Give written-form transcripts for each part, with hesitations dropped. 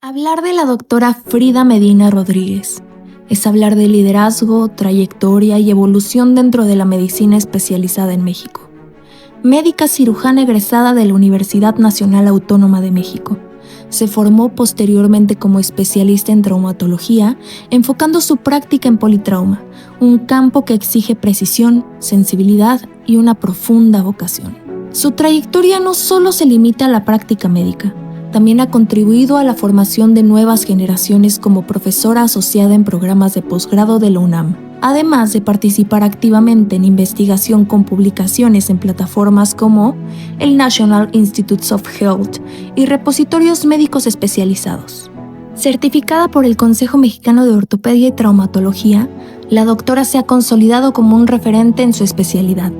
Hablar de la doctora Frida Medina Rodríguez es hablar de liderazgo, trayectoria y evolución dentro de la medicina especializada en México. Médica cirujana egresada de la Universidad Nacional Autónoma de México. Se formó posteriormente como especialista en traumatología, enfocando su práctica en politrauma, un campo que exige precisión, sensibilidad y una profunda vocación. Su trayectoria no solo se limita a la práctica médica, también ha contribuido a la formación de nuevas generaciones como profesora asociada en programas de posgrado de la UNAM, además de participar activamente en investigación con publicaciones en plataformas como el National Institutes of Health y repositorios médicos especializados. Certificada por el Consejo Mexicano de Ortopedia y Traumatología, la doctora se ha consolidado como un referente en su especialidad.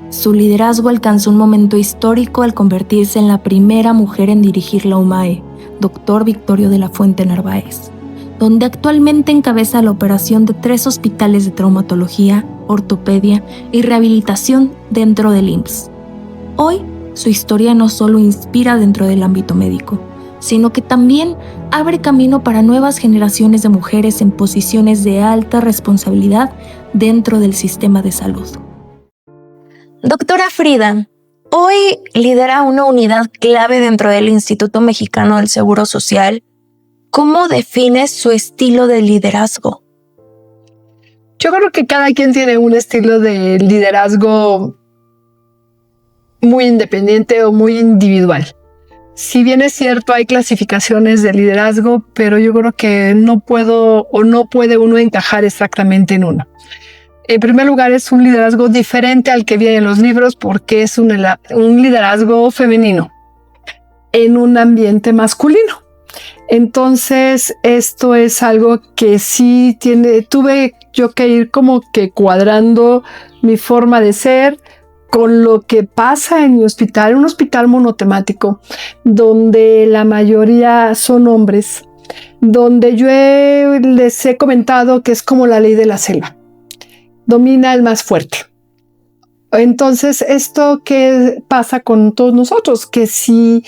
Su liderazgo alcanzó un momento histórico al convertirse en la primera mujer en dirigir la UMAE, Dr. Victorio de la Fuente Narváez, donde actualmente encabeza la operación de 3 hospitales de traumatología, ortopedia y rehabilitación dentro del IMSS. Hoy, su historia no solo inspira dentro del ámbito médico, sino que también abre camino para nuevas generaciones de mujeres en posiciones de alta responsabilidad dentro del sistema de salud. Doctora Frida, hoy lidera una unidad clave dentro del Instituto Mexicano del Seguro Social. ¿Cómo defines su estilo de liderazgo? Yo creo que cada quien tiene un estilo de liderazgo muy independiente o muy individual. Si bien es cierto, hay clasificaciones de liderazgo, pero yo creo que no puede uno encajar exactamente en uno. En primer lugar, es un liderazgo diferente al que viene en los libros porque es un liderazgo femenino en un ambiente masculino. Entonces, esto es algo que sí tuve yo que ir como que cuadrando mi forma de ser con lo que pasa en mi hospital, un hospital monotemático, donde la mayoría son hombres, donde les he comentado que es como la ley de la selva. Domina el más fuerte. Entonces, ¿esto qué pasa con todos nosotros? Que si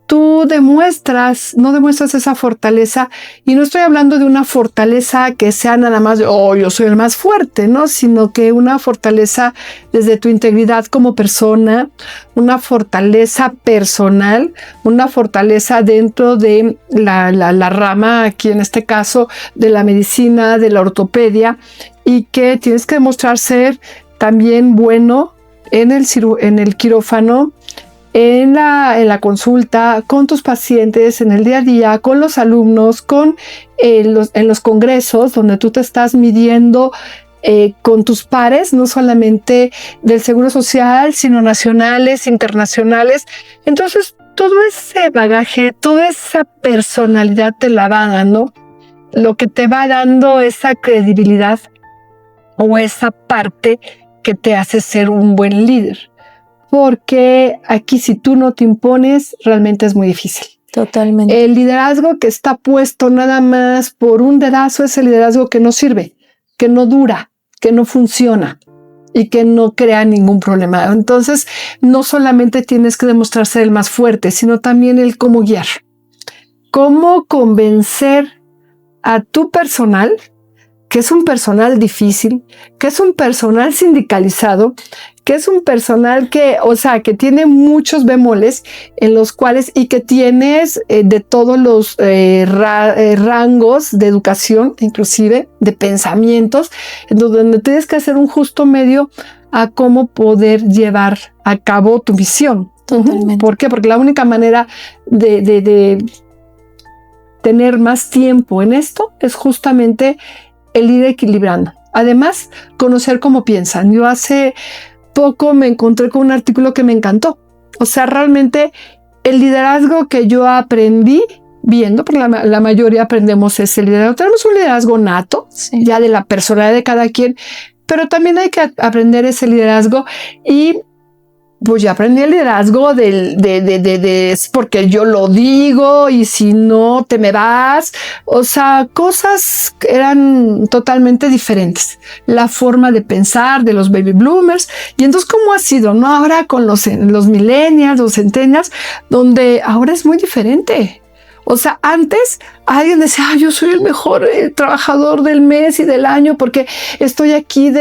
tú no demuestras esa fortaleza, y no estoy hablando de una fortaleza que sea nada más de, yo soy el más fuerte, ¿no? Sino que una fortaleza desde tu integridad como persona, una fortaleza personal, una fortaleza dentro de la rama, aquí en este caso, de la medicina, de la ortopedia, y que tienes que demostrar ser también bueno en el quirófano, en la consulta, con tus pacientes, en el día a día, con los alumnos, en los congresos donde tú te estás midiendo con tus pares, no solamente del Seguro Social, sino nacionales, internacionales. Entonces, todo ese bagaje, toda esa personalidad te la va dando, lo que te va dando esa credibilidad o esa parte que te hace ser un buen líder. Porque aquí si tú no te impones, realmente es muy difícil. Totalmente. El liderazgo que está puesto nada más por un dedazo es el liderazgo que no sirve, que no dura, que no funciona y que no crea ningún problema. Entonces, no solamente tienes que demostrar ser el más fuerte, sino también el cómo guiar. Cómo convencer a tu personal, que es un personal difícil, que es un personal sindicalizado, que es un personal que tiene muchos bemoles en los cuales y que tienes de todos los rangos de educación, inclusive de pensamientos, donde tienes que hacer un justo medio a cómo poder llevar a cabo tu visión. Totalmente. ¿Por qué? Porque la única manera de tener más tiempo en esto es justamente el ir equilibrando. Además, conocer cómo piensan. Yo hace poco me encontré con un artículo que me encantó. Realmente el liderazgo que yo aprendí viendo, porque la mayoría aprendemos ese liderazgo. Tenemos un liderazgo nato, sí, ya de la personalidad de cada quien, pero también hay que aprender ese liderazgo y pues ya aprendí el liderazgo es porque yo lo digo y si no te me vas. Cosas que eran totalmente diferentes. La forma de pensar de los baby bloomers. Y entonces, ¿cómo ha sido? ¿No? Ahora con los millennials, los centennials, donde ahora es muy diferente. O sea, antes alguien decía, yo soy el mejor trabajador del mes y del año porque estoy aquí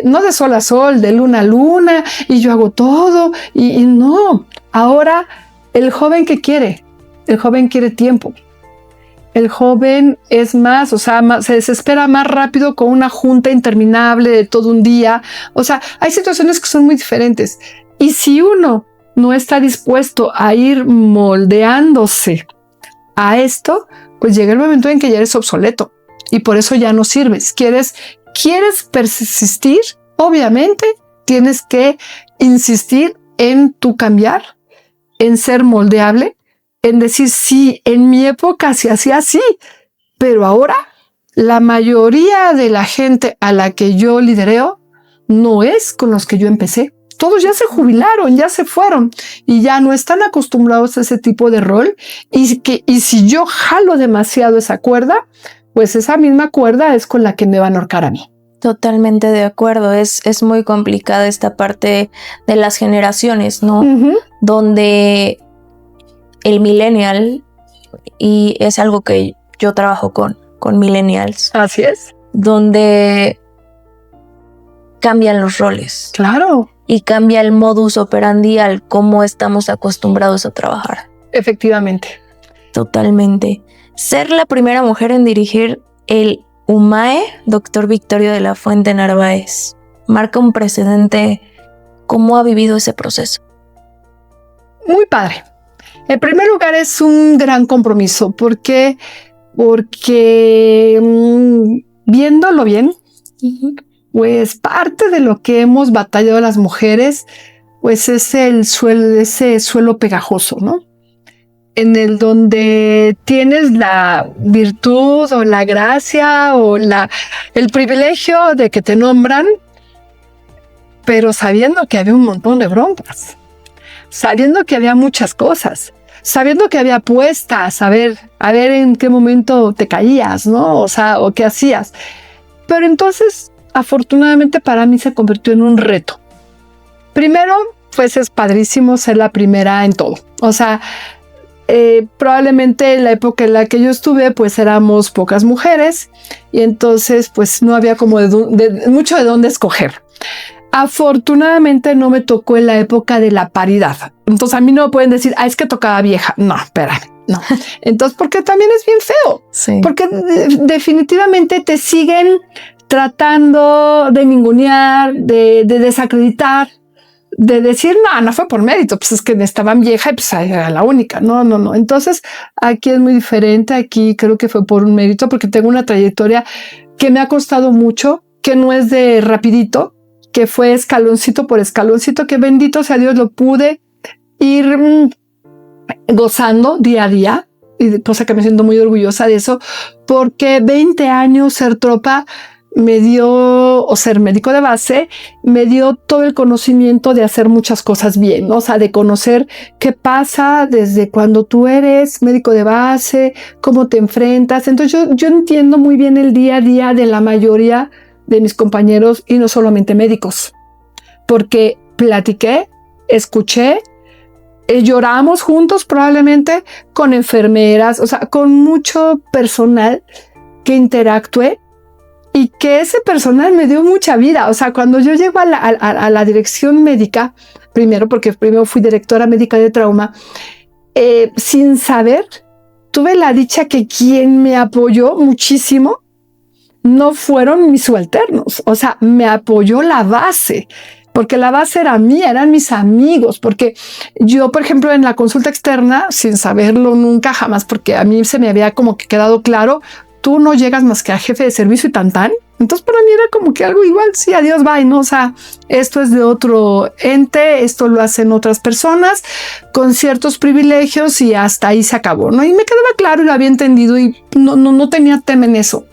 no de sol a sol, de luna a luna y yo hago todo. Y no, ahora el joven ¿qué quiere? El joven quiere tiempo. El joven es más, o sea, se desespera más rápido con una junta interminable de todo un día. O sea, hay situaciones que son muy diferentes. Y si uno no está dispuesto a ir moldeándose a esto, pues llega el momento en que ya eres obsoleto y por eso ya no sirves. ¿Quieres persistir? Obviamente tienes que insistir en tu cambiar, en ser moldeable, en decir, sí, en mi época se hacía así, pero ahora la mayoría de la gente a la que yo lidereo no es con los que yo empecé. Todos ya se jubilaron, ya se fueron y ya no están acostumbrados a ese tipo de rol. Y si yo jalo demasiado esa cuerda, pues esa misma cuerda es con la que me van a ahorcar a mí. Totalmente de acuerdo. Es muy complicada esta parte de las generaciones, ¿no? Uh-huh. Donde el millennial, y es algo que yo trabajo con millennials. Así es. Donde cambian los roles. Claro. Y cambia el modus operandi al cómo estamos acostumbrados a trabajar. Efectivamente. Totalmente. Ser la primera mujer en dirigir el UMAE, Dr. Victorio de la Fuente Narváez, marca un precedente. ¿Cómo ha vivido ese proceso? Muy padre. En primer lugar, es un gran compromiso. Porque viéndolo bien, pues parte de lo que hemos batallado las mujeres, pues es ese suelo pegajoso, ¿no? En el donde tienes la virtud o la gracia o el privilegio de que te nombran, pero sabiendo que había un montón de broncas, sabiendo que había muchas cosas, sabiendo que había apuestas, a ver en qué momento te caías, ¿no? O sea, o qué hacías. Pero entonces, afortunadamente para mí se convirtió en un reto. Primero, pues es padrísimo ser la primera en todo. O sea, probablemente en la época en la que yo estuve, pues éramos pocas mujeres y entonces pues no había como mucho de dónde escoger. Afortunadamente no me tocó en la época de la paridad. Entonces a mí no me pueden decir, es que tocaba vieja. No, espérame, no. Entonces, porque también es bien feo. Sí. Porque definitivamente te siguen tratando de ningunear, de desacreditar, de decir, no fue por mérito, pues es que estaban vieja y pues era la única. No. Entonces, aquí es muy diferente. Aquí creo que fue por un mérito, porque tengo una trayectoria que me ha costado mucho, que no es de rapidito, que fue escaloncito por escaloncito, que bendito sea Dios lo pude ir gozando día a día, y cosa que me siento muy orgullosa de eso, porque 20 años ser tropa me dio, o ser médico de base, me dio todo el conocimiento de hacer muchas cosas bien, ¿no? O sea, de conocer qué pasa desde cuando tú eres médico de base, cómo te enfrentas. Entonces yo entiendo muy bien el día a día de la mayoría de mis compañeros y no solamente médicos, porque platiqué, escuché, lloramos juntos probablemente con enfermeras, o sea, con mucho personal que interactué y que ese personal me dio mucha vida. O sea, cuando yo llego a la dirección médica, primero fui directora médica de trauma, sin saber, tuve la dicha que quien me apoyó muchísimo no fueron mis subalternos, o sea, me apoyó la base, porque la base era mía, eran mis amigos, porque yo, por ejemplo, en la consulta externa, sin saberlo nunca, jamás, porque a mí se me había como que quedado claro, tú no llegas más que a jefe de servicio y tan. Entonces para mí era como que algo igual, sí, adiós, bye, ¿no? O sea, esto es de otro ente, esto lo hacen otras personas con ciertos privilegios y hasta ahí se acabó, ¿no? Y me quedaba claro y lo había entendido y no tenía tema en eso.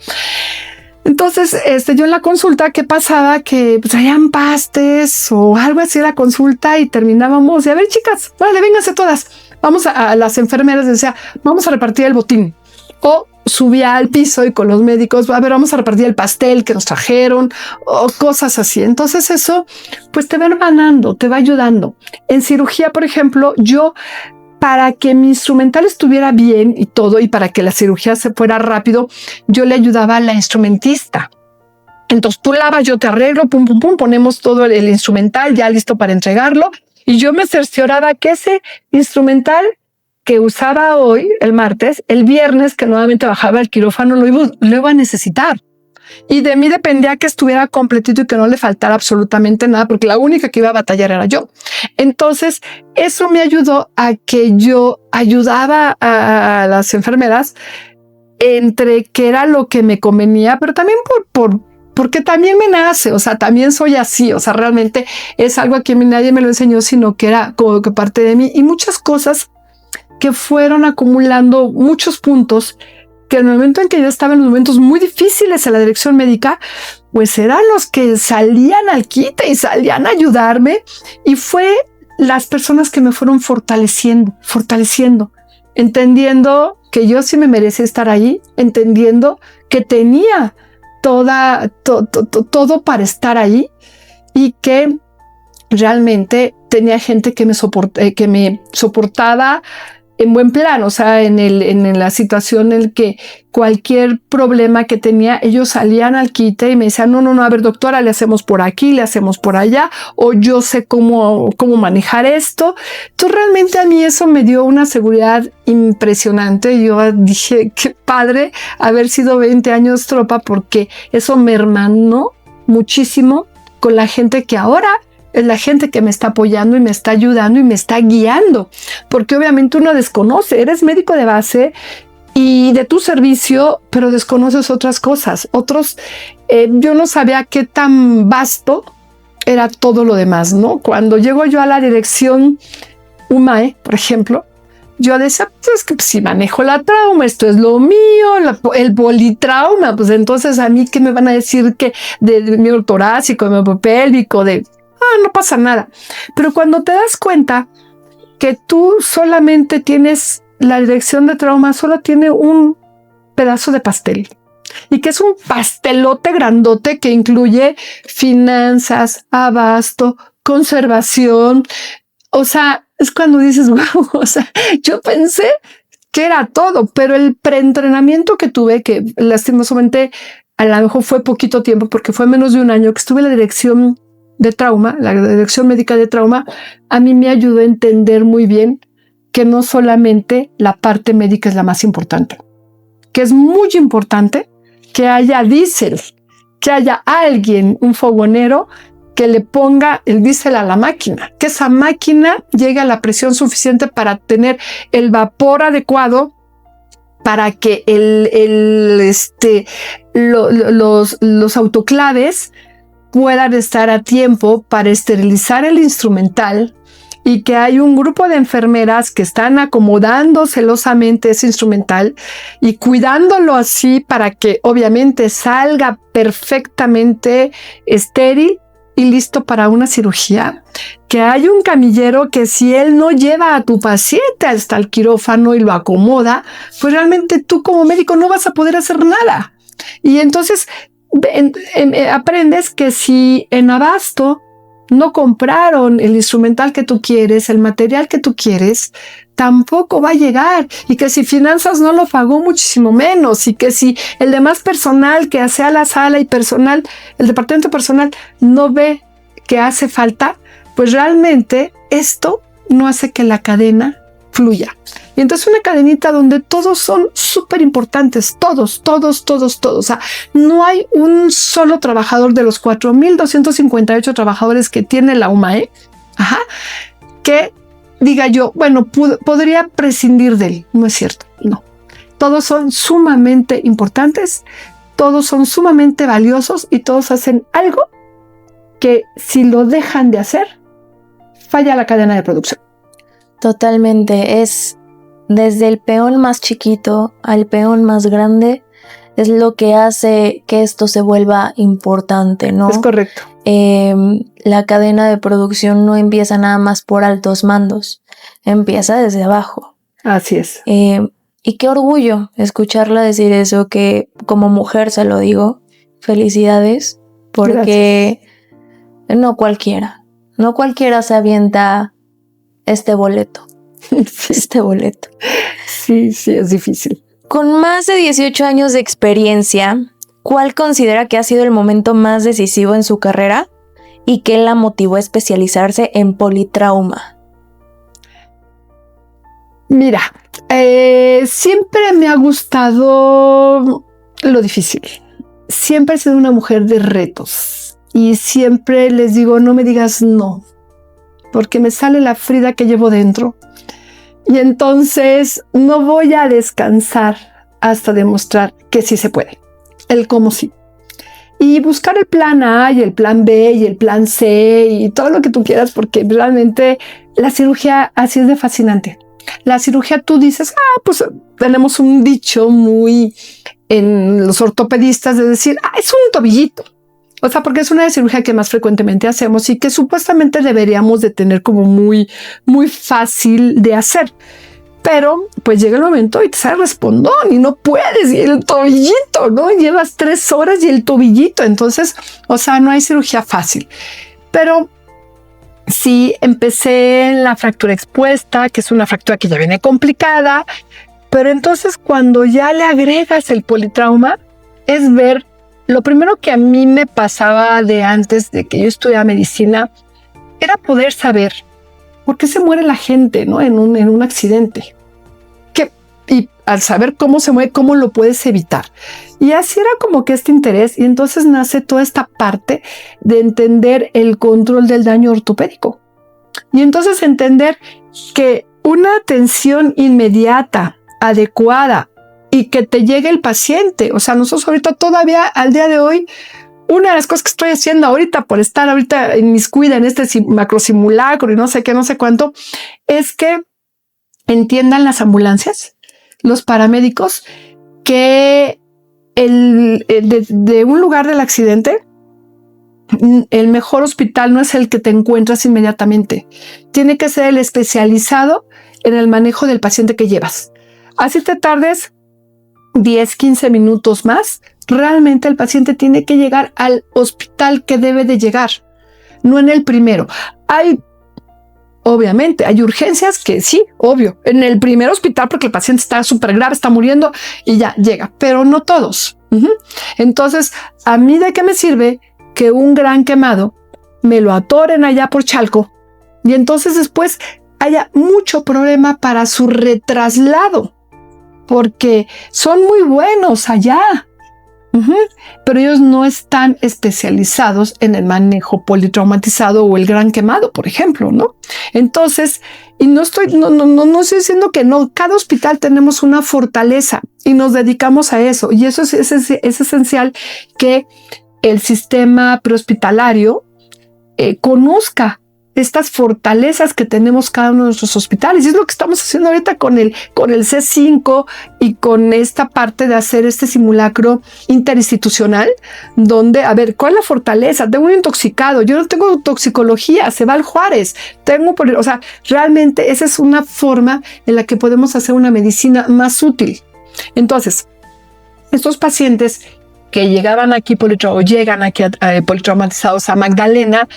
Entonces, yo en la consulta, ¿qué pasaba? Que pues, traían pastes o algo así la consulta y terminábamos de, a ver, chicas, vale, vénganse todas. Vamos a las enfermeras, decía, vamos a repartir el botín. O subía al piso y con los médicos, a ver, vamos a repartir el pastel que nos trajeron o cosas así. Entonces eso, pues te va hermanando, te va ayudando. En cirugía, por ejemplo, yo para que mi instrumental estuviera bien y todo, y para que la cirugía se fuera rápido, yo le ayudaba a la instrumentista. Entonces tú lavas, yo te arreglo, pum, pum, pum, ponemos todo el instrumental ya listo para entregarlo. Y yo me cercioraba que ese instrumental que usaba hoy, el martes, el viernes que nuevamente bajaba al quirófano, lo iba a necesitar. Y de mí dependía que estuviera completito y que no le faltara absolutamente nada, porque la única que iba a batallar era yo. Entonces, eso me ayudó a que yo ayudaba a las enfermeras entre que era lo que me convenía, pero también porque también me nace, o sea, también soy así, o sea, realmente es algo que nadie me lo enseñó, sino que era como que parte de mí, y muchas cosas que fueron acumulando muchos puntos que en el momento en que yo estaba en los momentos muy difíciles en la dirección médica, pues eran los que salían al quite y salían a ayudarme, y fue las personas que me fueron fortaleciendo, entendiendo que yo sí me merecía estar ahí, entendiendo que tenía todo para estar ahí, y que realmente tenía gente que me soportaba en buen plan, o sea, en la situación en que cualquier problema que tenía, ellos salían al quite y me decían, no, a ver, doctora, le hacemos por aquí, le hacemos por allá, o yo sé cómo manejar esto. Entonces, realmente a mí eso me dio una seguridad impresionante. Yo dije, qué padre haber sido 20 años tropa, porque eso me hermanó muchísimo con la gente que ahora es la gente que me está apoyando y me está ayudando y me está guiando, porque obviamente uno desconoce, eres médico de base y de tu servicio, pero desconoces otras cosas. Yo no sabía qué tan vasto era todo lo demás, ¿no? Cuando llego yo a la dirección UMAE, por ejemplo, yo decía, pues que si manejo la trauma, esto es lo mío, el politrauma, pues entonces a mí, ¿qué me van a decir que de miembro torácico, de miembro pélvico, no pasa nada? Pero cuando te das cuenta que tú solamente tienes la dirección de trauma, solo tiene un pedazo de pastel, y que es un pastelote grandote que incluye finanzas, abasto, conservación. O sea, es cuando dices, wow, o sea, yo pensé que era todo, pero el preentrenamiento que tuve, que lastimosamente a lo mejor fue poquito tiempo, porque fue menos de un año que estuve en la dirección de trauma, la dirección médica de trauma, a mí me ayudó a entender muy bien que no solamente la parte médica es la más importante, que es muy importante que haya diésel, que haya alguien, un fogonero, que le ponga el diésel a la máquina, que esa máquina llegue a la presión suficiente para tener el vapor adecuado, para que los autoclaves puedan estar a tiempo para esterilizar el instrumental, y que hay un grupo de enfermeras que están acomodando celosamente ese instrumental y cuidándolo así para que obviamente salga perfectamente estéril y listo para una cirugía. Que hay un camillero que, si él no lleva a tu paciente hasta el quirófano y lo acomoda, pues realmente tú como médico no vas a poder hacer nada. Y entonces aprendes que si en abasto no compraron el instrumental que tú quieres, el material que tú quieres, tampoco va a llegar. Y que si finanzas no lo pagó, muchísimo menos. Y que si el demás personal que hace a la sala y personal, el departamento personal, no ve que hace falta, pues realmente esto no hace que la cadena fluya. Y entonces una cadenita donde todos son súper importantes, todos. O sea, no hay un solo trabajador de los 4,258 trabajadores que tiene la UMAE, que diga yo, bueno, podría prescindir de él. No es cierto, no. Todos son sumamente importantes, todos son sumamente valiosos, y todos hacen algo que, si lo dejan de hacer, falla la cadena de producción. Totalmente, es desde el peón más chiquito al peón más grande, es lo que hace que esto se vuelva importante, ¿no? Es correcto. La cadena de producción no empieza nada más por altos mandos, empieza desde abajo. Así es. Y qué orgullo escucharla decir eso, que como mujer se lo digo, felicidades, porque no cualquiera se avienta este boleto. Sí. este boleto. Sí, es difícil. Con más de 18 años de experiencia, ¿cuál considera que ha sido el momento más decisivo en su carrera y qué la motivó a especializarse en politrauma? Mira, siempre me ha gustado lo difícil. Siempre he sido una mujer de retos y siempre les digo, no me digas no, porque me sale la Frida que llevo dentro y entonces no voy a descansar hasta demostrar que sí se puede, el cómo sí. Y buscar el plan A y el plan B y el plan C y todo lo que tú quieras, porque realmente la cirugía así es de fascinante. La cirugía tú dices, pues tenemos un dicho muy en los ortopedistas de decir, es un tobillito. O sea, porque es una cirugía que más frecuentemente hacemos y que supuestamente deberíamos de tener como muy, muy fácil de hacer. Pero pues llega el momento y te sale respondón y no puedes, y el tobillito, ¿no? Llevas 3 horas y el tobillito. Entonces, o sea, no hay cirugía fácil. Pero sí empecé en la fractura expuesta, que es una fractura que ya viene complicada. Pero entonces cuando ya le agregas el politrauma, es ver, lo primero que a mí me pasaba de antes de que yo estudiara medicina, era poder saber por qué se muere la gente, ¿no? en un accidente. Y al saber cómo se muere, cómo lo puedes evitar. Y así era como que este interés. Y entonces nace toda esta parte de entender el control del daño ortopédico. Y entonces entender que una atención inmediata, adecuada y que te llegue el paciente. O sea, nosotros ahorita todavía al día de hoy, una de las cosas que estoy haciendo ahorita por estar ahorita inmiscuida en este macrosimulacro y no sé qué, no sé cuánto, es que entiendan las ambulancias, los paramédicos, que de un lugar del accidente, el mejor hospital no es el que te encuentras inmediatamente. Tiene que ser el especializado en el manejo del paciente que llevas. Así te tardes 10, 15 minutos más, realmente el paciente tiene que llegar al hospital que debe de llegar, no en el primero. Obviamente, hay urgencias que sí, obvio, en el primer hospital porque el paciente está súper grave, está muriendo y ya llega, pero no todos. Entonces, ¿a mí de qué me sirve que un gran quemado me lo atoren allá por Chalco y entonces después haya mucho problema para su retraslado? Porque son muy buenos allá, pero ellos no están especializados en el manejo politraumatizado o el gran quemado, por ejemplo, ¿no? Entonces, y no estoy diciendo que no, cada hospital tenemos una fortaleza y nos dedicamos a eso, y eso es esencial que el sistema prehospitalario conozca estas fortalezas que tenemos cada uno de nuestros hospitales. Y es lo que estamos haciendo ahorita con el C5 y con esta parte de hacer este simulacro interinstitucional, donde, a ver, ¿cuál es la fortaleza? Tengo un intoxicado, yo no tengo toxicología, se va al Juárez, o sea, realmente esa es una forma en la que podemos hacer una medicina más útil. Entonces, estos pacientes que llegaban aquí llegan aquí politraumatizados a Magdalena,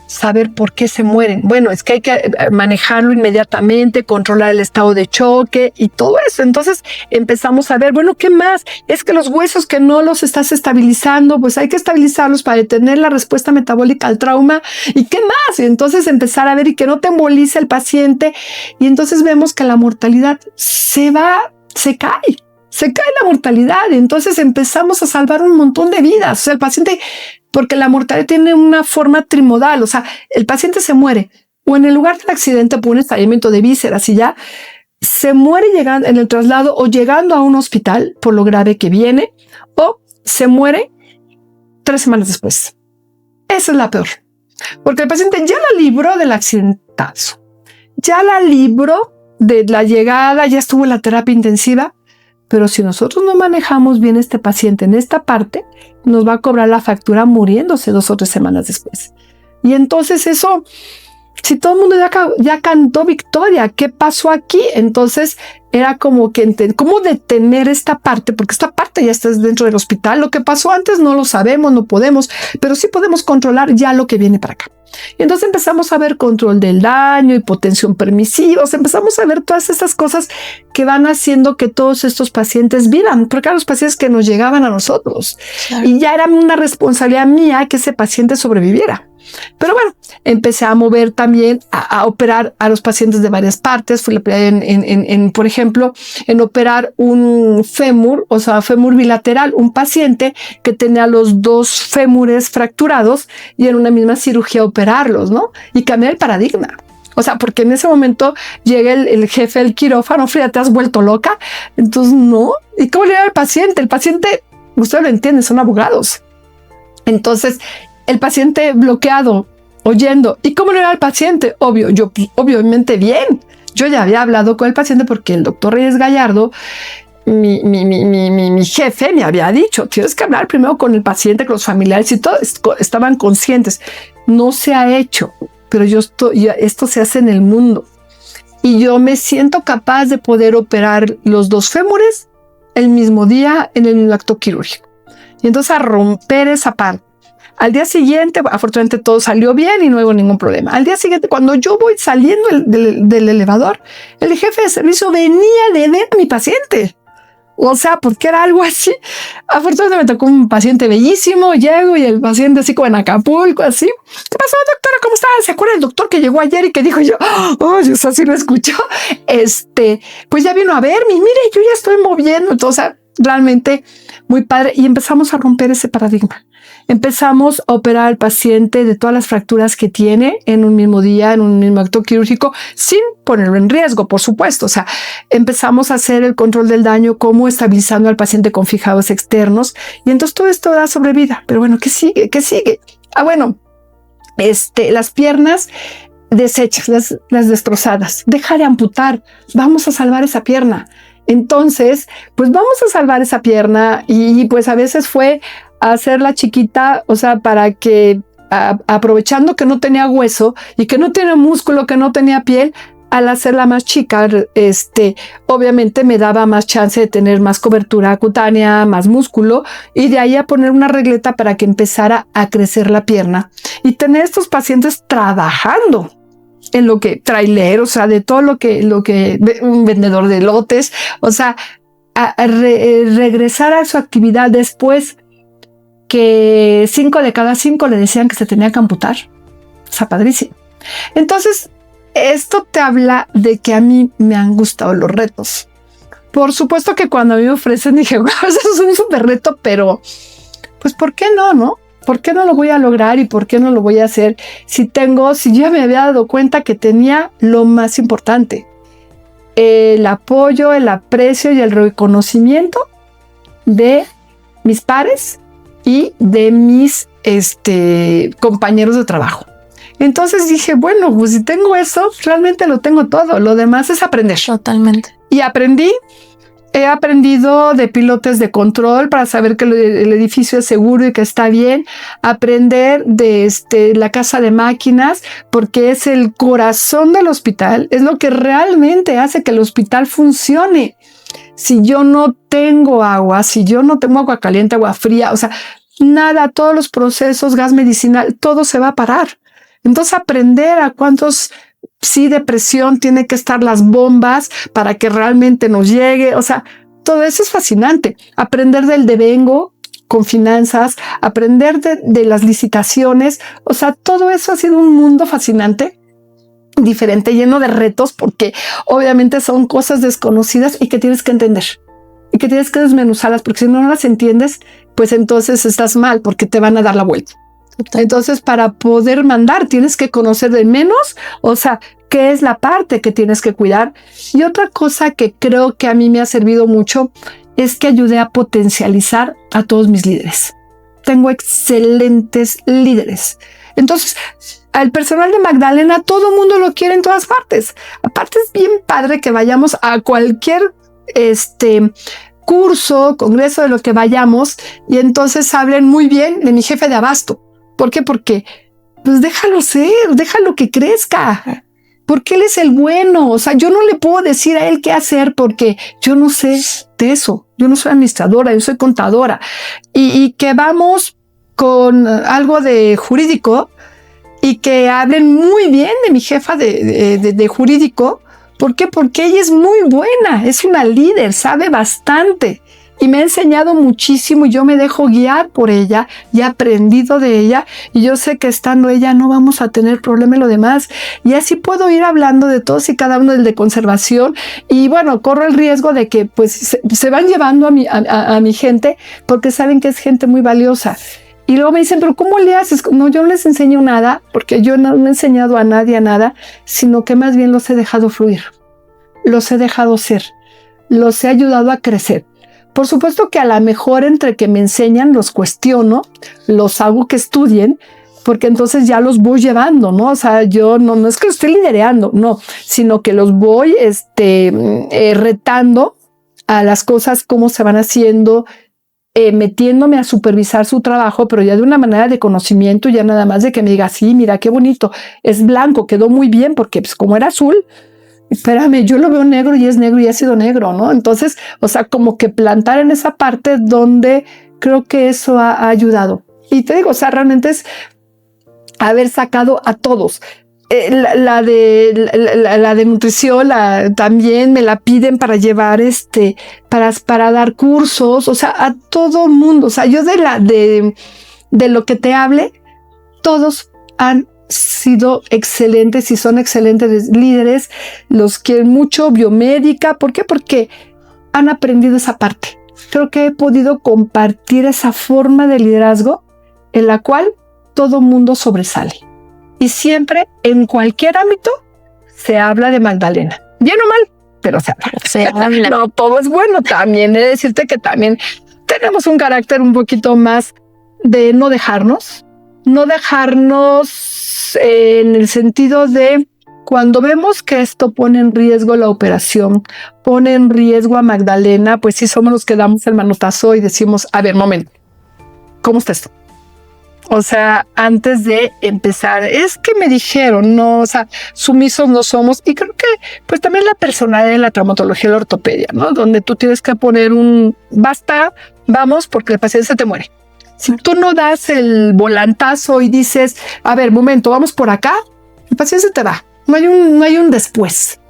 saber por qué se mueren. Bueno, es que hay que manejarlo inmediatamente, controlar el estado de choque y todo eso. Entonces empezamos a ver, bueno, ¿qué más? Es que los huesos que no los estás estabilizando, pues hay que estabilizarlos para detener la respuesta metabólica al trauma. ¿Y qué más? Y entonces empezar a ver y que no te embolice el paciente. Y entonces vemos que la mortalidad se cae la mortalidad. Entonces empezamos a salvar un montón de vidas. O sea, el paciente, porque la mortalidad tiene una forma trimodal, o sea, el paciente se muere o en el lugar del accidente por un estallamiento de vísceras y ya se muere llegando en el traslado o llegando a un hospital por lo grave que viene, o se muere 3 semanas después. Esa es la peor, porque el paciente ya la libró del accidentazo, ya la libró de la llegada, ya estuvo en la terapia intensiva. Pero si nosotros no manejamos bien este paciente en esta parte, nos va a cobrar la factura muriéndose 2 o 3 semanas después. Y entonces eso si todo el mundo ya cantó victoria, ¿qué pasó aquí? Entonces era como que cómo detener esta parte, porque esta parte ya está dentro del hospital. Lo que pasó antes no lo sabemos, no podemos, pero sí podemos controlar ya lo que viene para acá. Y entonces empezamos a ver control del daño, hipotensión permisiva, empezamos a ver todas estas cosas que van haciendo que todos estos pacientes vivan, porque eran los pacientes que nos llegaban a nosotros. Claro. Y ya era una responsabilidad mía que ese paciente sobreviviera. Pero bueno, empecé a mover también, a operar a los pacientes de varias partes. Fui por ejemplo, en operar un fémur, fémur bilateral, un paciente que tenía los dos fémures fracturados y en una misma cirugía operarlos, ¿no? Y cambiar el paradigma. Porque en ese momento llega el jefe del quirófano, Frida, ¿te has vuelto loca? Entonces, no. ¿Y cómo le da al paciente? El paciente, usted lo entiende, son abogados. Entonces, el paciente bloqueado, oyendo. ¿Y cómo le era al paciente? Obviamente bien. Yo ya había hablado con el paciente porque el doctor Reyes Gallardo, mi jefe, me había dicho, tienes que hablar primero con el paciente, con los familiares y todos estaban conscientes. No se ha hecho, pero esto se hace en el mundo. Y yo me siento capaz de poder operar los dos fémures el mismo día en el acto quirúrgico. Y entonces a romper esa parte. Al día siguiente, afortunadamente todo salió bien y no hubo ningún problema. Al día siguiente, cuando yo voy saliendo del elevador, el jefe de servicio venía de ver a mi paciente. Porque era algo así. Afortunadamente me tocó un paciente bellísimo, llego y el paciente así como en Acapulco, así. ¿Qué pasó, doctora? ¿Cómo está? ¿Se acuerda el doctor que llegó ayer y que dijo yo? Eso sí lo escuchó. Pues ya vino a verme y mire, yo ya estoy moviendo. Entonces, realmente muy padre. Y empezamos a romper ese paradigma. Empezamos a operar al paciente de todas las fracturas que tiene en un mismo día, en un mismo acto quirúrgico, sin ponerlo en riesgo, por supuesto. Empezamos a hacer el control del daño, como estabilizando al paciente con fijados externos. Y entonces todo esto da sobrevida. Pero bueno, ¿qué sigue? ¿Qué sigue? Las piernas deshechas, las destrozadas. Deja de amputar. Vamos a salvar esa pierna. Entonces, pues vamos a salvar esa pierna y pues a veces fue hacerla chiquita, para que aprovechando que no tenía hueso y que no tenía músculo, que no tenía piel, al hacerla más chica, obviamente me daba más chance de tener más cobertura cutánea, más músculo y de ahí a poner una regleta para que empezara a crecer la pierna y tener estos pacientes trabajando en lo que trailer, de todo lo que un vendedor de lotes, regresar a su actividad después que 5 de cada 5 le decían que se tenía que amputar. Padrísimo. Entonces, esto te habla de que a mí me han gustado los retos. Por supuesto que cuando a mí me ofrecen dije, wow, eso es un súper reto, pero pues ¿por qué no? ¿Por qué no lo voy a lograr y por qué no lo voy a hacer si ya me había dado cuenta que tenía lo más importante? El apoyo, el aprecio y el reconocimiento de mis pares y de mis compañeros de trabajo. Entonces dije, bueno, pues si tengo eso, realmente lo tengo todo. Lo demás es aprender. Totalmente. Y he aprendido de pilotes de control para saber que el edificio es seguro y que está bien. Aprender de la casa de máquinas, porque es el corazón del hospital. Es lo que realmente hace que el hospital funcione. Si yo no tengo agua, si yo no tengo agua caliente, agua fría, nada, todos los procesos, gas medicinal, todo se va a parar. Entonces aprender a cuántos de presión tiene que estar las bombas para que realmente nos llegue. Todo eso es fascinante. Aprender del devengo con finanzas, aprender de las licitaciones. Todo eso ha sido un mundo fascinante, diferente, lleno de retos, porque obviamente son cosas desconocidas y que tienes que entender y que tienes que desmenuzarlas, porque si no las entiendes, pues entonces estás mal porque te van a dar la vuelta. Entonces, para poder mandar, tienes que conocer de menos, qué es la parte que tienes que cuidar. Y otra cosa que creo que a mí me ha servido mucho es que ayudé a potencializar a todos mis líderes. Tengo excelentes líderes. Entonces, al personal de Magdalena, todo el mundo lo quiere en todas partes. Aparte, es bien padre que vayamos a cualquier curso, congreso, de lo que vayamos, y entonces hablen muy bien de mi jefe de abasto. ¿Por qué? Porque pues déjalo ser, déjalo que crezca. Porque él es el bueno. O sea, yo no le puedo decir a él qué hacer porque yo no sé de eso. Yo no soy administradora, yo soy contadora. Y que vamos con algo de jurídico y que hablen muy bien de mi jefa de jurídico. ¿Por qué? Porque ella es muy buena, es una líder, sabe bastante. Y me ha enseñado muchísimo y yo me dejo guiar por ella y he aprendido de ella y yo sé que estando ella no vamos a tener problema en lo demás y así puedo ir hablando de todos y cada uno del de conservación y bueno, corro el riesgo de que pues se van llevando a mi gente porque saben que es gente muy valiosa. Y luego me dicen, pero ¿cómo le haces? No, yo no les enseño nada porque yo no he enseñado a nadie nada, sino que más bien los he dejado fluir, los he dejado ser, los he ayudado a crecer. Por supuesto que a lo mejor entre que me enseñan los cuestiono, los hago que estudien, porque entonces ya los voy llevando, ¿no? O sea, yo no es que los esté lidereando, no, sino que los voy retando a las cosas, cómo se van haciendo, metiéndome a supervisar su trabajo, pero ya de una manera de conocimiento, ya nada más de que me diga, sí, mira, qué bonito, es blanco, quedó muy bien, porque pues como era azul, espérame, yo lo veo negro y es negro y ha sido negro, ¿no? Entonces, o sea, como que plantar en esa parte donde creo que eso ha ayudado. Y te digo, o sea, realmente es haber sacado a todos. La de nutrición también me la piden para llevar para dar cursos, o sea, a todo mundo. O sea, yo de lo que te hable, todos han sido excelentes y son excelentes líderes, los quieren mucho, biomédica. ¿Por qué? Porque han aprendido esa parte. Creo que he podido compartir esa forma de liderazgo en la cual todo mundo sobresale. Y siempre, en cualquier ámbito, se habla de Magdalena. Bien o mal, pero se habla. No, todo es bueno. También he de decirte que también tenemos un carácter un poquito más de no dejarnos en el sentido de cuando vemos que esto pone en riesgo la operación, pone en riesgo a Magdalena, pues sí somos los que damos el manotazo y decimos, a ver, momento, ¿cómo está esto? O sea, antes de empezar, es que me dijeron, no, o sea, sumisos no somos. Y creo que, pues también la personalidad de la traumatología y la ortopedia, ¿no? Donde tú tienes que poner basta, vamos, porque el paciente se te muere. Si tú no das el volantazo y dices, a ver, momento, vamos por acá, el paciente se te va. No hay un después.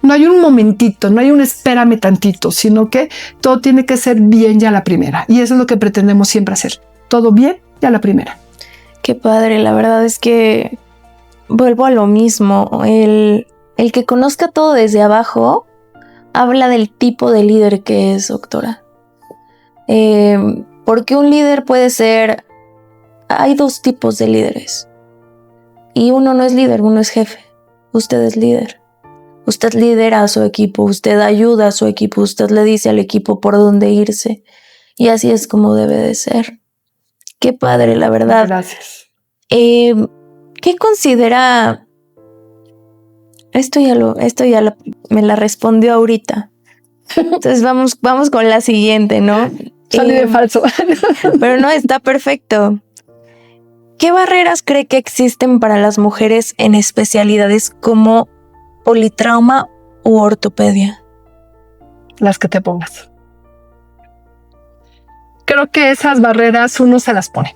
No hay un momentito, no hay un espérame tantito, sino que todo tiene que ser bien ya a la primera. Y eso es lo que pretendemos siempre hacer. Todo bien ya a la primera. Qué padre, la verdad es que vuelvo a lo mismo. El que conozca todo desde abajo habla del tipo de líder que es, doctora. Porque un líder puede ser... Hay dos tipos de líderes. Y uno no es líder, uno es jefe. Usted es líder. Usted lidera a su equipo, usted ayuda a su equipo, usted le dice al equipo por dónde irse. Y así es como debe de ser. Qué padre, la verdad. Gracias. ¿Qué considera? Esto ya me la respondió ahorita. Entonces vamos con la siguiente, ¿no? Salí de falso. Pero no, está perfecto. ¿Qué barreras cree que existen para las mujeres en especialidades como politrauma u ortopedia? Las que te pongas. Creo que esas barreras uno se las pone.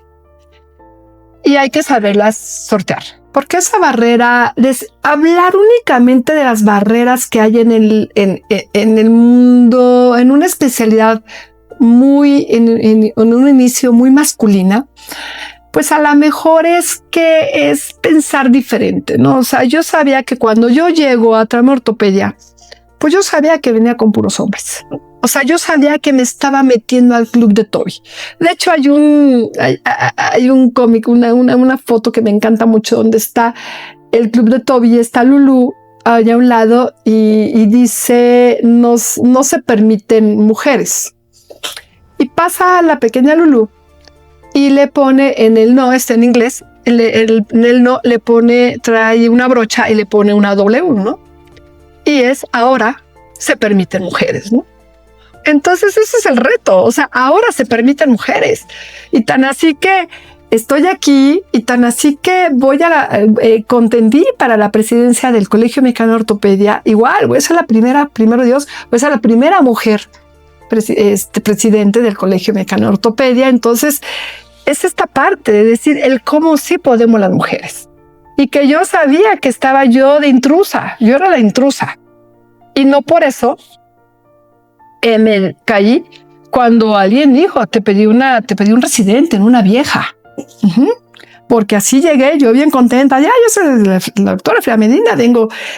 Y hay que saberlas sortear. Porque esa barrera, hablar únicamente de las barreras que hay en el mundo, en una especialidad en un inicio muy masculina, pues a lo mejor es pensar diferente, ¿no? O sea, yo sabía que cuando yo llego a Trauma Ortopedia, pues yo sabía que venía con puros hombres. O sea, yo sabía que me estaba metiendo al club de Toby. De hecho, hay un cómic, una foto que me encanta mucho, donde está el club de Toby, está Lulu allá a un lado y dice, no se permiten mujeres. Y pasa la pequeña Lulu y le pone en el no, está en inglés, en el no le pone, trae una brocha y le pone una W, ¿no? Y es ahora se permiten mujeres, ¿no? Entonces ese es el reto, o sea, ahora se permiten mujeres. Y tan así que estoy aquí y tan así que voy a contendí para la presidencia del Colegio Mexicano de Ortopedia. Igual, voy a ser la primera, primero Dios, voy a ser la primera mujer presidente del Colegio Mexicano de Ortopedia. Entonces, es esta parte de decir el cómo sí podemos las mujeres. Y que yo sabía que estaba yo de intrusa, yo era la intrusa. Y no por eso me caí cuando alguien dijo, te pedí un residente en una vieja. Porque así llegué, yo bien contenta. Ya, yo soy la doctora Frida Medina,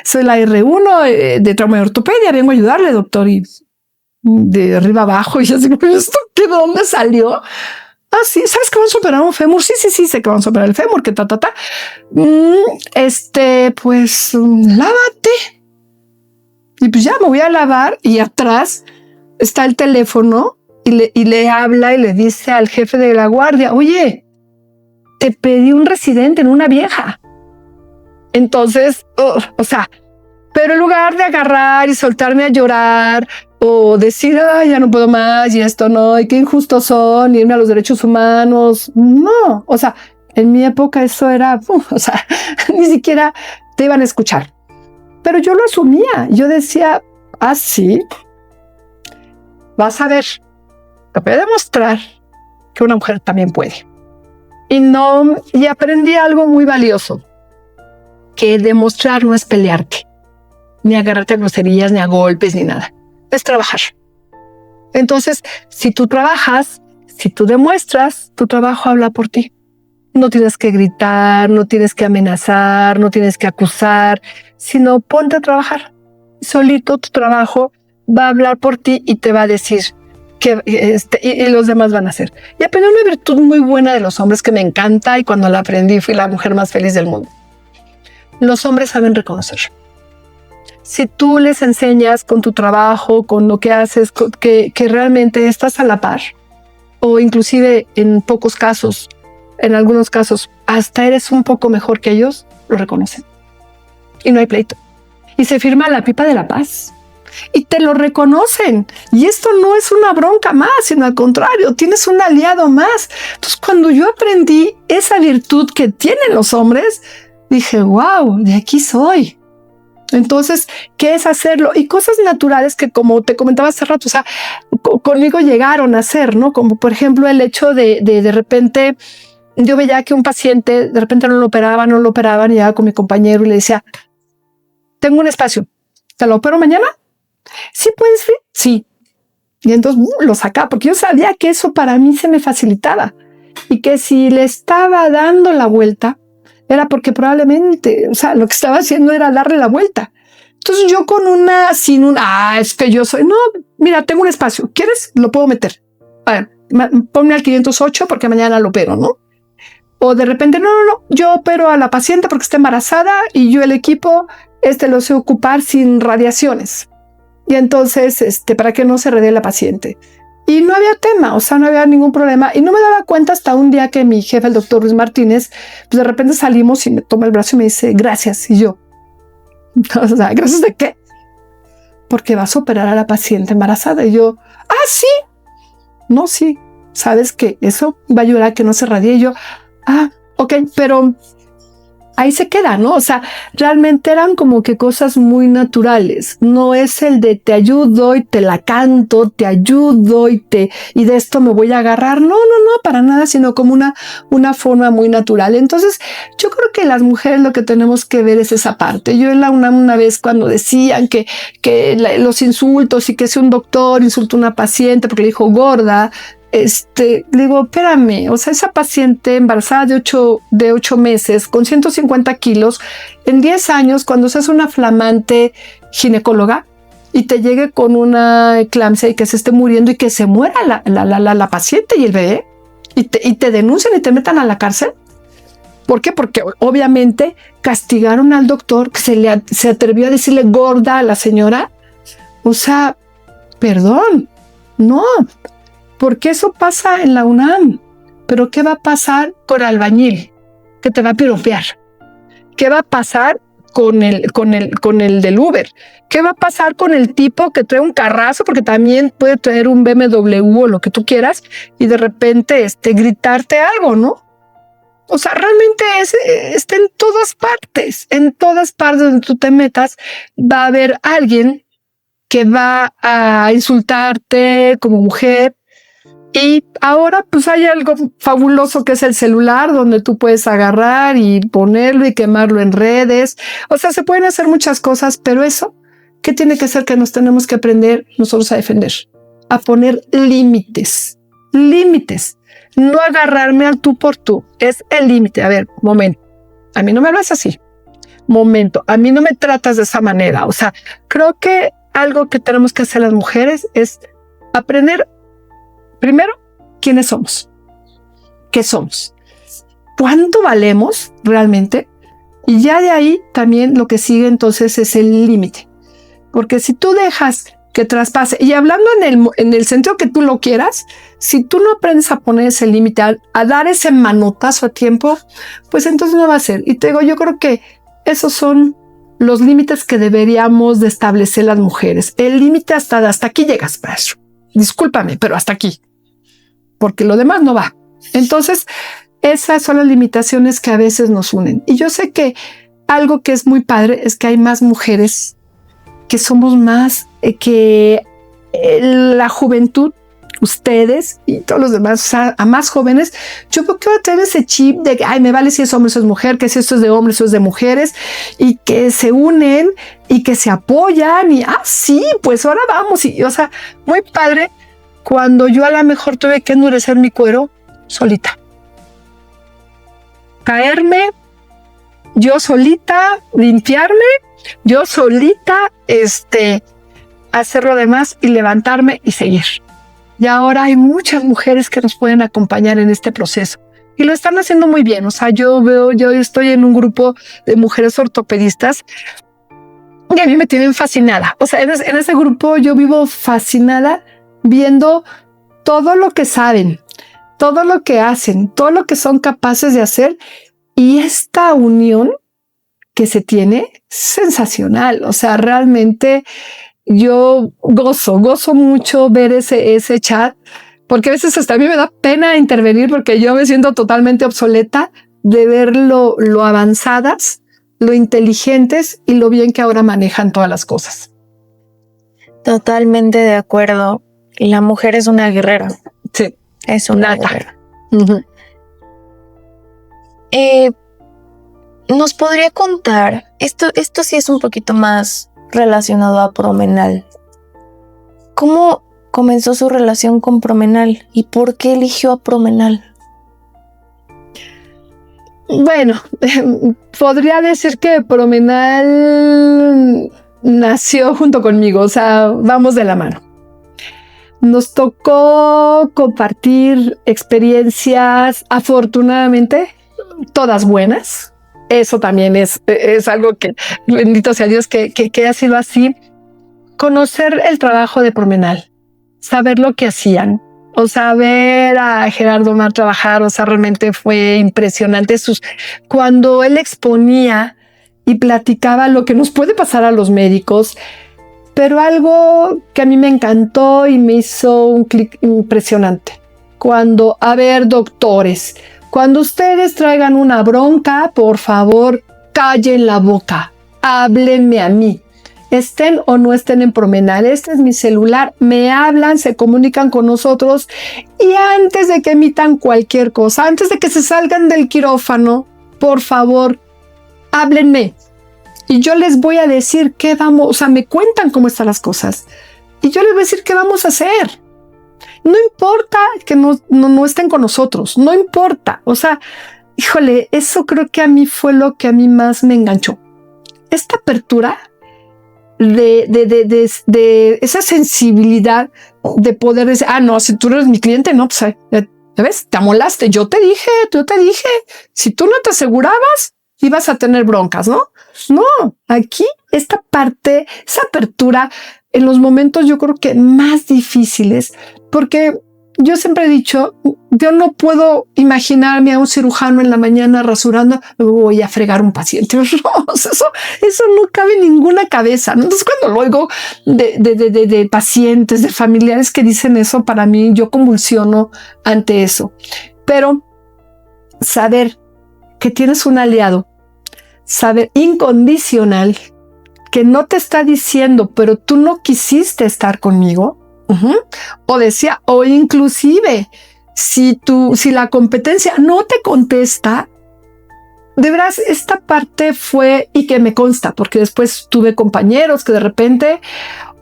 soy la R1 de trauma y ortopedia, vengo a ayudarle, doctor. Y de arriba abajo, y yo así, ¿esto qué? ¿De dónde salió? Ah, sí, ¿sabes que vamos a operar un fémur? Sí, sé que vamos a operar el fémur, que pues lávate. Y pues ya me voy a lavar y atrás está el teléfono y le habla y le dice al jefe de la guardia, oye, te pedí un residente en una vieja. Entonces, pero en lugar de agarrar y soltarme a llorar o decir, ay, ya no puedo más y esto no, y qué injustos son, irme a los derechos humanos. No, en mi época eso era, ni siquiera te iban a escuchar. Pero yo lo asumía. Yo decía, sí, vas a ver, te voy a demostrar que una mujer también puede. Y aprendí algo muy valioso, que demostrar no es pelearte, ni agarrarte a groserías, ni a golpes, ni nada. Es trabajar. Entonces, si tú trabajas, si tú demuestras, tu trabajo habla por ti. No tienes que gritar, no tienes que amenazar, no tienes que acusar, sino ponte a trabajar. Solito tu trabajo va a hablar por ti y te va a decir que y los demás van a hacer. Y aprendí una virtud muy buena de los hombres que me encanta, y cuando la aprendí fui la mujer más feliz del mundo. Los hombres saben reconocer. Si tú les enseñas con tu trabajo, con lo que haces, que realmente estás a la par, o inclusive en pocos casos, en algunos casos, hasta eres un poco mejor que ellos, lo reconocen. Y no hay pleito. Y se firma la pipa de la paz. Y te lo reconocen. Y esto no es una bronca más, sino al contrario, tienes un aliado más. Entonces, cuando yo aprendí esa virtud que tienen los hombres, dije, wow, de aquí soy. Entonces, ¿qué es hacerlo? Y cosas naturales que, como te comentaba hace rato, conmigo llegaron a hacer, ¿no? Como por ejemplo el hecho de repente, yo veía que un paciente de repente no lo operaban, y llegaba con mi compañero y le decía, tengo un espacio, ¿te lo opero mañana? ¿Sí puedes ir? Sí. Y entonces lo sacaba, porque yo sabía que eso para mí se me facilitaba, y que si le estaba dando la vuelta, era porque probablemente, lo que estaba haciendo era darle la vuelta. Entonces yo es que yo soy, no, mira, tengo un espacio, ¿quieres? Lo puedo meter. A ver, ponme al 508 porque mañana lo opero, ¿no? O de repente, no, yo opero a la paciente porque está embarazada y yo el equipo, lo sé ocupar sin radiaciones. Y entonces, para que no se radie la paciente. Y no había tema, no había ningún problema. Y no me daba cuenta hasta un día que mi jefe, el doctor Luis Martínez, pues de repente salimos y me toma el brazo y me dice, gracias. Y yo, ¿gracias de qué? Porque vas a operar a la paciente embarazada. Y yo, sí. No, sí. Sabes que eso va a ayudar a que no se radie. Y yo, ok, pero ahí se queda, ¿no? Realmente eran como que cosas muy naturales. No es el de te ayudo y te la canto, te ayudo y de esto me voy a agarrar. No, para nada, sino como una forma muy natural. Entonces, yo creo que las mujeres lo que tenemos que ver es esa parte. Yo en la UNAM una vez cuando decían que los insultos y que si un doctor insultó a una paciente porque le dijo gorda, le digo, espérame, esa paciente embarazada de 8 meses con 150 kilos, en 10 años, cuando seas una flamante ginecóloga y te llegue con una eclampsia y que se esté muriendo y que se muera la paciente y el bebé y te denuncian y te metan a la cárcel. ¿Por qué? Porque obviamente castigaron al doctor que se atrevió a decirle gorda a la señora. Perdón, no. Porque eso pasa en la UNAM. Pero ¿qué va a pasar con el albañil que te va a piropear? ¿Qué va a pasar con el del Uber? ¿Qué va a pasar con el tipo que trae un carrazo? Porque también puede traer un BMW o lo que tú quieras y de repente gritarte algo, ¿no? O sea, realmente está en todas partes donde tú te metas, va a haber alguien que va a insultarte como mujer. Y ahora pues hay algo fabuloso que es el celular, donde tú puedes agarrar y ponerlo y quemarlo en redes. O sea, se pueden hacer muchas cosas, pero eso, ¿qué tiene que ser? Que nos tenemos que aprender nosotros a defender, a poner límites, no agarrarme al tú por tú, es el límite. A ver, momento, a mí no me hablas así, momento, a mí no me tratas de esa manera. O sea, creo que algo que tenemos que hacer las mujeres es aprender primero, ¿quiénes somos? ¿Qué somos? ¿Cuánto valemos realmente? Y ya de ahí también lo que sigue entonces es el límite. Porque si tú dejas que traspase, y hablando en el sentido que tú lo quieras, si tú no aprendes a poner ese límite, a dar ese manotazo a tiempo, pues entonces no va a ser. Y te digo, yo creo que esos son los límites que deberíamos de establecer las mujeres. El límite hasta aquí llegas, maestro. Discúlpame, pero hasta aquí. Porque lo demás no va. Entonces, esas son las limitaciones que a veces nos unen. Y yo sé que algo que es muy padre es que hay más mujeres que somos más que la juventud, ustedes y todos los demás, o sea, a más jóvenes. Yo creo que va a tener ese chip de que, ay, me vale si es hombre o es mujer, que si esto es de hombres o es de mujeres, y que se unen y que se apoyan y, sí, pues ahora vamos. Y, o sea, muy padre. Cuando yo a lo mejor tuve que endurecer mi cuero solita. Caerme, yo solita, limpiarme, yo solita, hacer lo demás y levantarme y seguir. Y ahora hay muchas mujeres que nos pueden acompañar en este proceso. Y lo están haciendo muy bien. O sea, yo estoy en un grupo de mujeres ortopedistas y a mí me tienen fascinada. O sea, en ese grupo yo vivo fascinada viendo todo lo que saben, todo lo que hacen, todo lo que son capaces de hacer, y esta unión que se tiene sensacional. O sea, realmente yo gozo mucho ver ese chat, porque a veces hasta a mí me da pena intervenir porque yo me siento totalmente obsoleta de ver lo avanzadas, lo inteligentes y lo bien que ahora manejan todas las cosas. Totalmente de acuerdo. La mujer es una guerrera. Sí. Es una guerrera. Uh-huh. ¿Nos podría contar? Esto sí es un poquito más relacionado a Promenal. ¿Cómo comenzó su relación con Promenal y por qué eligió a Promenal? Bueno, podría decir que Promenal nació junto conmigo, o sea, vamos de la mano. Nos tocó compartir experiencias, afortunadamente, todas buenas. Eso también es algo que, bendito sea Dios, que ha sido así. Conocer el trabajo de Promenal, saber lo que hacían, o sea, ver a Gerardo Mar trabajar, o sea, realmente fue impresionante. Cuando él exponía y platicaba lo que nos puede pasar a los médicos, pero algo que a mí me encantó y me hizo un clic impresionante. Cuando, a ver, doctores, cuando ustedes traigan una bronca, por favor, callen la boca, háblenme a mí. Estén o no estén en Promenal, este es mi celular, me hablan, se comunican con nosotros, y antes de que emitan cualquier cosa, antes de que se salgan del quirófano, por favor, háblenme. Y yo les voy a decir qué vamos, o sea, me cuentan cómo están las cosas. Y yo les voy a decir qué vamos a hacer. No importa que no estén con nosotros, no importa. O sea, híjole, eso creo que a mí fue lo que a mí más me enganchó. Esta apertura de esa sensibilidad de poder decir, no, si tú eres mi cliente, no, pues, ¿ves? Te amolaste, yo te dije, si tú no te asegurabas, ibas a tener broncas, ¿no? No, aquí esta parte, esa apertura en los momentos yo creo que más difíciles, porque yo siempre he dicho, yo no puedo imaginarme a un cirujano en la mañana rasurando, voy a fregar un paciente. No, eso no cabe en ninguna cabeza. Entonces, cuando lo oigo de pacientes, de familiares que dicen eso, para mí yo convulsiono ante eso. Pero saber que tienes un aliado, saber incondicional, que no te está diciendo, pero tú no quisiste estar conmigo. O decía, o inclusive, si la competencia no te contesta, de veras, esta parte fue, y que me consta, porque después tuve compañeros que de repente,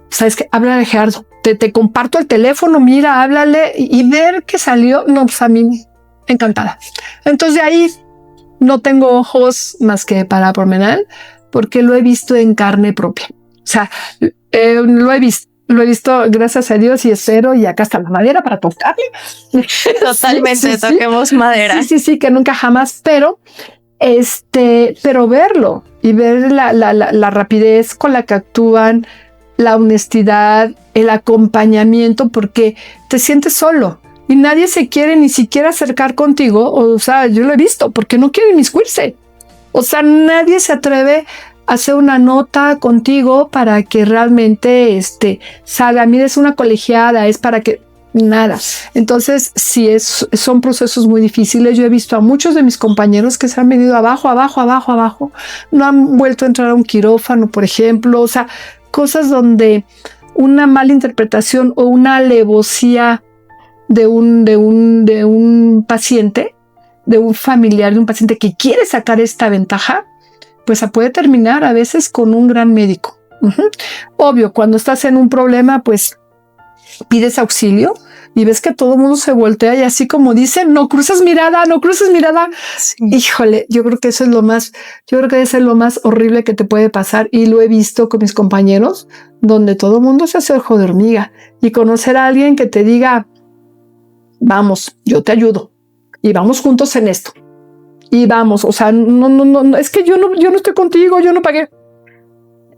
¿sabes qué? Háblale, Gerardo, te comparto el teléfono, mira, háblale, y ver que salió, no, pues a mí, encantada. Entonces de ahí no tengo ojos más que para Promenal, porque lo he visto en carne propia. O sea, lo he visto, gracias a Dios, y espero, y acá está la madera para tocarle. Totalmente, sí, toquemos madera. Sí, que nunca jamás, pero verlo y ver la rapidez con la que actúan, la honestidad, el acompañamiento, porque te sientes solo y nadie se quiere ni siquiera acercar contigo. O sea, yo lo he visto porque no quieren inmiscuirse. O sea, nadie se atreve a hacer una nota contigo para que realmente salga. Mira, es una colegiada, es para que nada. Entonces, sí, son procesos muy difíciles. Yo he visto a muchos de mis compañeros que se han venido abajo, no han vuelto a entrar a un quirófano, por ejemplo. O sea, cosas donde una mala interpretación o una alevosía de un paciente, de un familiar de un paciente que quiere sacar esta ventaja, pues puede terminar a veces con un gran médico. Obvio, cuando estás en un problema, pues pides auxilio y ves que todo el mundo se voltea y así como dicen, no cruces mirada. Sí. Híjole, yo creo que eso es lo más horrible que te puede pasar, y lo he visto con mis compañeros, donde todo el mundo se hace ojo de hormiga, y conocer a alguien que te diga, vamos, yo te ayudo y vamos juntos en esto y vamos, o sea, no, es que yo no estoy contigo, yo no pagué.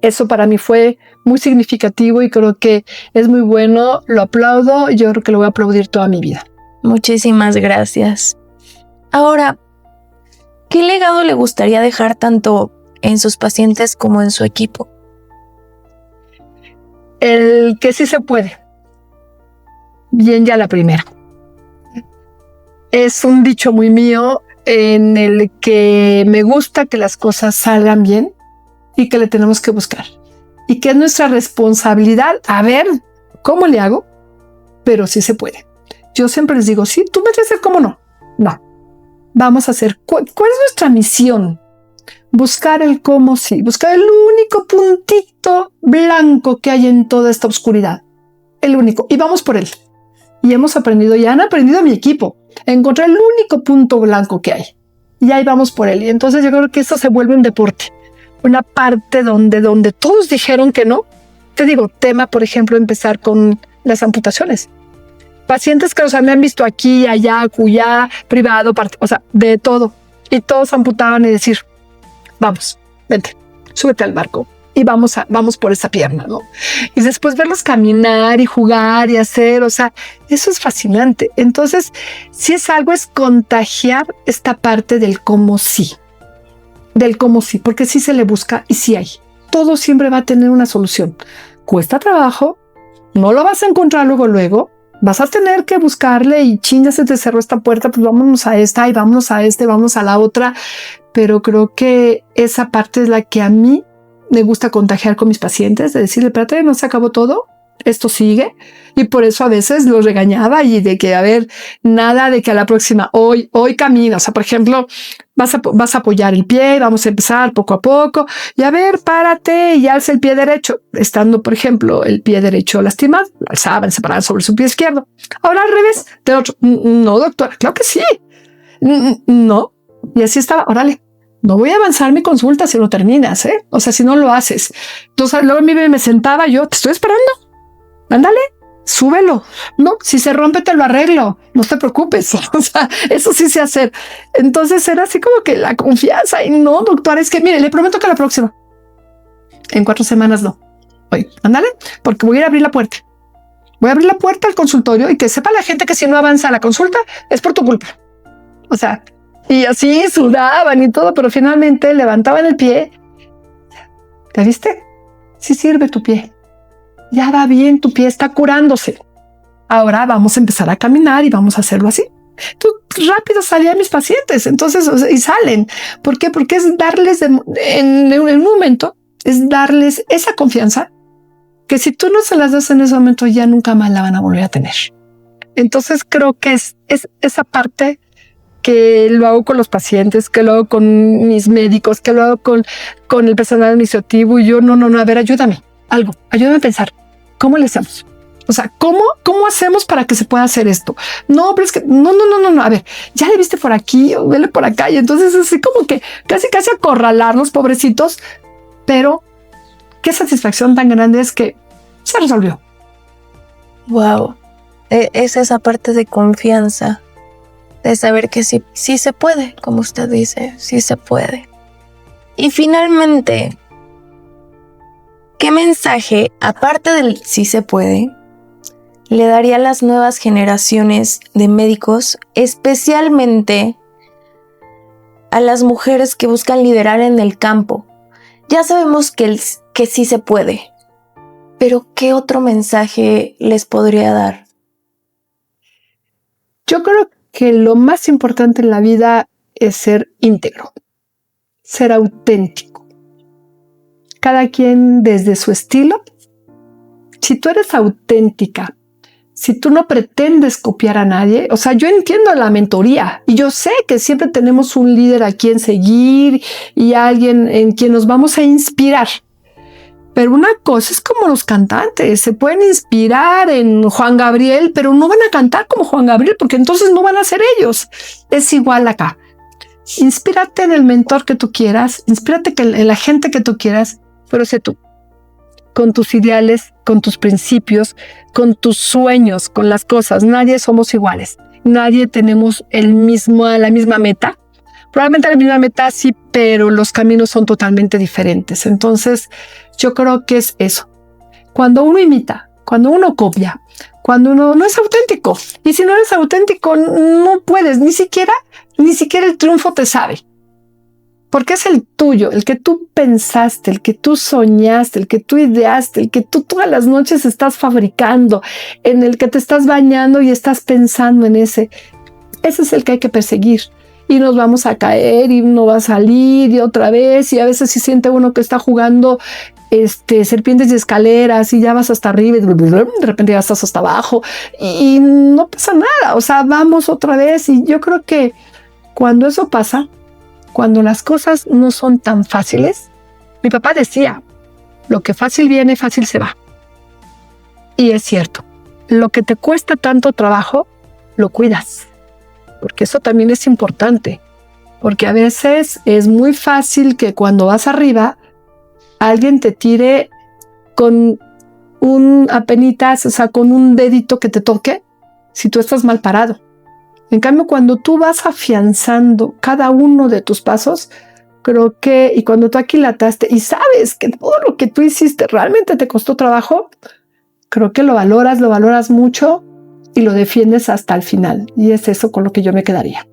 Eso para mí fue muy significativo y creo que es muy bueno, lo aplaudo, yo creo que lo voy a aplaudir toda mi vida. Muchísimas gracias. Ahora, ¿qué legado le gustaría dejar tanto en sus pacientes como en su equipo? El que sí se puede. Bien, ya la primera. Es un dicho muy mío en el que me gusta que las cosas salgan bien y que le tenemos que buscar. Y que es nuestra responsabilidad, a ver, ¿cómo le hago? Pero sí se puede. Yo siempre les digo, sí, tú me dices cómo no. No. Vamos a hacer, ¿cuál es nuestra misión? Buscar el cómo sí, buscar el único puntito blanco que hay en toda esta oscuridad. El único. Y vamos por él. Y hemos aprendido, y han aprendido mi equipo, a encontrar el único punto blanco que hay. Y ahí vamos por él. Y entonces yo creo que eso se vuelve un deporte. Una parte donde todos dijeron que no. Te digo, tema, por ejemplo, empezar con las amputaciones. Pacientes que, o sea, me han visto aquí, allá, acullá, privado, o sea, de todo. Y todos amputaban y decir, vamos, vente, súbete al barco y vamos por esa pierna, ¿no? Y después verlos caminar y jugar y hacer, o sea, eso es fascinante. Entonces, si es algo, es contagiar esta parte del cómo sí, porque sí se le busca y sí hay. Todo siempre va a tener una solución. Cuesta trabajo, no lo vas a encontrar luego, vas a tener que buscarle y chinga, se te cerró esta puerta, pues vámonos a esta y vámonos a vamos a la otra. Pero creo que esa parte es la que a mí me gusta contagiar con mis pacientes, de decirle, espérate, no se acabó todo, esto sigue. Y por eso a veces los regañaba y de que, a ver, nada de que a la próxima, hoy camina. O sea, por ejemplo, vas a apoyar el pie, vamos a empezar poco a poco y a ver, párate y alza el pie derecho. Estando, por ejemplo, el pie derecho lastimado, lo alzaban, se paraban sobre su pie izquierdo. Ahora al revés, del otro. No, doctora, claro que sí. No. Y así estaba, órale. No voy a avanzar mi consulta si no terminas, ¿eh? O sea, si no lo haces. Entonces, luego me sentaba yo, te estoy esperando. Ándale, súbelo. No, si se rompe te lo arreglo. No te preocupes. O sea, eso sí sé hacer. Entonces era así como que la confianza. Y no, doctor, es que mire, le prometo que la próxima. En 4 semanas no. Oye, ándale, porque voy a ir a abrir la puerta. Voy a abrir la puerta al consultorio y que sepa la gente que si no avanza a la consulta es por tu culpa. O sea, y así sudaban y todo, pero finalmente levantaban el pie. ¿Te viste? Sí sirve tu pie. Ya va bien, tu pie está curándose. Ahora vamos a empezar a caminar y vamos a hacerlo así. Tú rápido salían mis pacientes. Entonces, o sea, y salen. ¿Por qué? Porque es darles en el momento, es darles esa confianza que si tú no se las das en ese momento, ya nunca más la van a volver a tener. Entonces creo que es esa parte que lo hago con los pacientes, que lo hago con mis médicos, que lo hago con el personal administrativo. Y yo, no, a ver, ayúdame a pensar, ¿cómo le hacemos? O sea, ¿cómo hacemos para que se pueda hacer esto? No, pero es que no, a ver, ya le viste por aquí o vele por acá. Y entonces así como que casi acorralarlos, pobrecitos, pero qué satisfacción tan grande es que se resolvió. Wow. Es esa parte de confianza, de saber que sí se puede, como usted dice, sí se puede. Y finalmente, ¿qué mensaje, aparte del sí se puede, le daría a las nuevas generaciones de médicos, especialmente a las mujeres que buscan liderar en el campo? Ya sabemos que sí se puede, pero ¿qué otro mensaje les podría dar? Yo creo que lo más importante en la vida es ser íntegro, ser auténtico. Cada quien desde su estilo. Si tú eres auténtica, si tú no pretendes copiar a nadie, o sea, yo entiendo la mentoría y yo sé que siempre tenemos un líder a quien seguir y alguien en quien nos vamos a inspirar. Pero una cosa es como los cantantes, se pueden inspirar en Juan Gabriel, pero no van a cantar como Juan Gabriel porque entonces no van a ser ellos. Es igual acá. Inspírate en el mentor que tú quieras, inspírate en la gente que tú quieras, pero sé tú. Con tus ideales, con tus principios, con tus sueños, con las cosas. Nadie somos iguales. Nadie tenemos la misma meta. Probablemente la misma meta sí, pero los caminos son totalmente diferentes. Entonces, yo creo que es eso. Cuando uno imita, cuando uno copia, cuando uno no es auténtico. Y si no eres auténtico, no puedes, ni siquiera el triunfo te sabe. Porque es el tuyo, el que tú pensaste, el que tú soñaste, el que tú ideaste, el que tú todas las noches estás fabricando, en el que te estás bañando y estás pensando en ese. Ese es el que hay que perseguir. Y nos vamos a caer y uno va a salir y otra vez. Y a veces sí siente uno que está jugando serpientes y escaleras y ya vas hasta arriba y de repente ya estás hasta abajo y no pasa nada. O sea, vamos otra vez. Y yo creo que cuando eso pasa, cuando las cosas no son tan fáciles, mi papá decía, lo que fácil viene, fácil se va. Y es cierto, lo que te cuesta tanto trabajo, lo cuidas. Porque eso también es importante. Porque a veces es muy fácil que cuando vas arriba, alguien te tire con un apenitas, o sea, con un dedito que te toque, si tú estás mal parado. En cambio, cuando tú vas afianzando cada uno de tus pasos, creo que, y cuando tú aquilataste y sabes que todo lo que tú hiciste realmente te costó trabajo, creo que lo valoras mucho y lo defiendes hasta el final. Y es eso con lo que yo me quedaría.